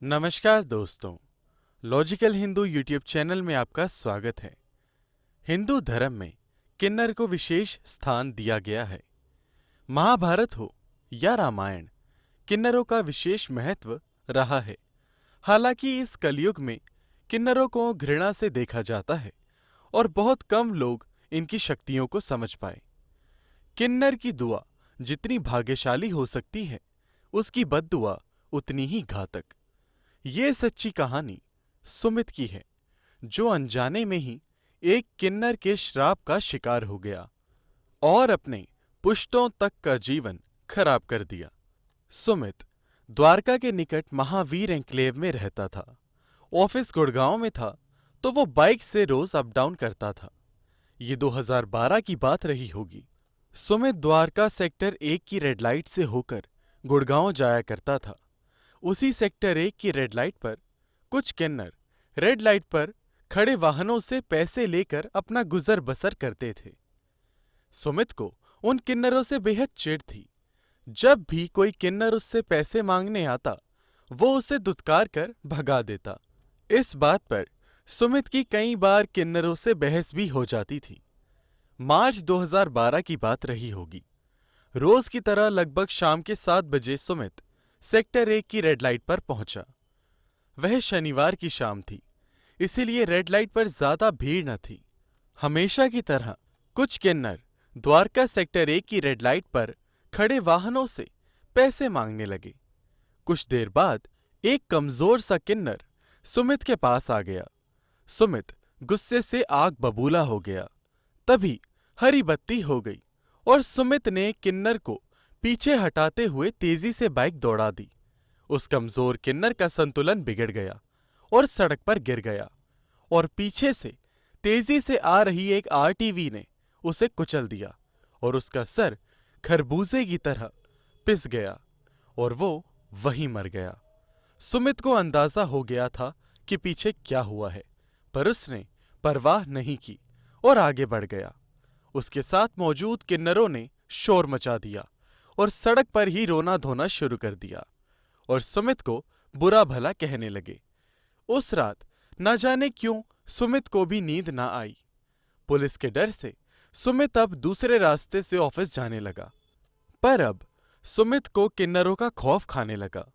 नमस्कार दोस्तों, logical Hindu YouTube channel में आपका स्वागत है। हिंदू धर्म में किन्नर को विशेष स्थान दिया गया है। महाभारत हो या रामायण, किन्नरों का विशेष महत्व रहा है। हालांकि इस कलयुग में किन्नरों को घृणा से देखा जाता है और बहुत कम लोग इनकी शक्तियों को समझ पाए। किन्नर की दुआ जितनी भाग्यशाली हो सकती है, उसकी बद्दुआ उतनी ही घातक। ये सच्ची कहानी सुमित की है, जो अनजाने में ही एक किन्नर के श्राप का शिकार हो गया और अपने पुश्तों तक का जीवन खराब कर दिया। सुमित द्वारका के निकट महावीर एन्क्लेव में रहता था। ऑफिस गुड़गांव में था, तो वो बाइक से रोज अप डाउन करता था। ये 2012 की बात रही होगी। सुमित द्वारका सेक्टर 1 की रेड लाइट से होकर गुड़गांव जाया करता था। उसी सेक्टर 1 की रेड लाइट पर कुछ किन्नर रेड लाइट पर खड़े वाहनों से पैसे लेकर अपना गुजर बसर करते थे। सुमित को उन किन्नरों से बेहद चिढ़ थी। जब भी कोई किन्नर उससे पैसे मांगने आता, वो उसे दुत्कार कर भगा देता। इस बात पर सुमित की कई बार किन्नरों से बहस भी हो जाती थी। मार्च 2012 की बात रही होगी। रोज की तरह लगभग शाम के 7 बजे सुमित सेक्टर 1 की रेड लाइट पर पहुंचा। वह शनिवार की शाम थी, इसीलिए रेड लाइट पर ज्यादा भीड़ न थी। हमेशा की तरह कुछ किन्नर द्वारका सेक्टर 1 की रेड लाइट पर खड़े वाहनों से पैसे मांगने लगे। कुछ देर बाद एक कमजोर सा किन्नर सुमित के पास आ गया। सुमित गुस्से से आग बबूला हो गया। तभी हरी बत्ती हो गई और सुमित ने किन्नर को पीछे हटाते हुए तेजी से बाइक दौड़ा दी। उस कमजोर किन्नर का संतुलन बिगड़ गया और सड़क पर गिर गया और पीछे से तेजी से आ रही एक आरटीवी ने उसे कुचल दिया और उसका सर खरबूजे की तरह पिस गया और वो वहीं मर गया। सुमित को अंदाजा हो गया था कि पीछे क्या हुआ है, पर उसने परवाह नहीं की और आगे बढ़ गया। उसके साथ मौजूद किन्नरों ने शोर मचा दिया और सड़क पर ही रोना धोना शुरू कर दिया और सुमित को बुरा भला कहने लगे। उस रात न जाने क्यों सुमित को भी नींद ना आई। पुलिस के डर से सुमित अब दूसरे रास्ते से ऑफिस जाने लगा। पर अब सुमित को किन्नरों का खौफ खाने लगा।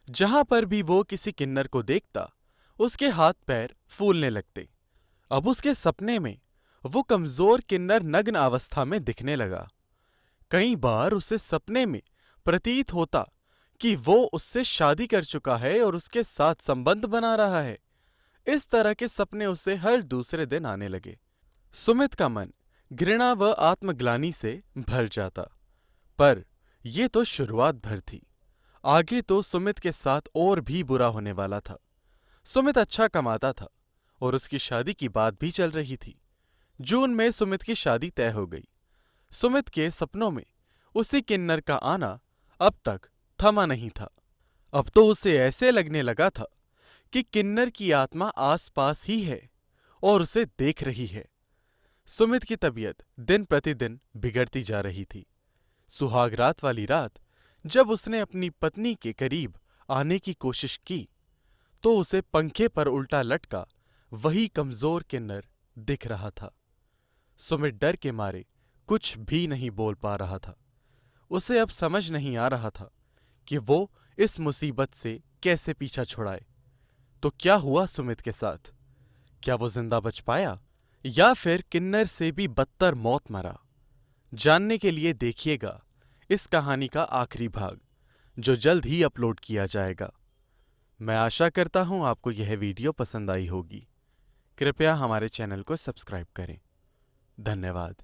जहां पर भी वो किसी किन्नर को देखता, उसके हाथ पैर फूलने लगते। अब उसके सपने में वो कमजोर किन्नर नग्न अवस्था में दिखने लगा। कई बार उसे सपने में प्रतीत होता कि वो उससे शादी कर चुका है और उसके साथ संबंध बना रहा है। इस तरह के सपने उसे हर दूसरे दिन आने लगे। सुमित का मन घृणा व आत्मग्लानि से भर जाता। पर यह तो शुरुआत भर थी। आगे तो सुमित के साथ और भी बुरा होने वाला था। सुमित अच्छा कमाता था और उसकी शादी की बात भी चल रही थी। जून में सुमित की शादी तय हो गई। सुमित के सपनों में उसी किन्नर का आना अब तक थमा नहीं था। अब तो उसे ऐसे लगने लगा था कि किन्नर की आत्मा आसपास ही है और उसे देख रही है। सुमित की तबीयत दिन प्रतिदिन बिगड़ती जा रही थी। सुहाग रात वाली रात जब उसने अपनी पत्नी के करीब आने की कोशिश की, तो उसे पंखे पर उल्टा लटका वही कमजोर किन्नर दिख रहा था। सुमित डर के मारे कुछ भी नहीं बोल पा रहा था। उसे अब समझ नहीं आ रहा था कि वो इस मुसीबत से कैसे पीछा छुड़ाए। तो क्या हुआ सुमित के साथ? क्या वो जिंदा बच पाया या फिर किन्नर से भी बदतर मौत मरा? जानने के लिए देखिएगा इस कहानी का आखिरी भाग, जो जल्द ही अपलोड किया जाएगा। मैं आशा करता हूं आपको यह वीडियो पसंद आई होगी। कृपया हमारे चैनल को सब्सक्राइब करें। धन्यवाद।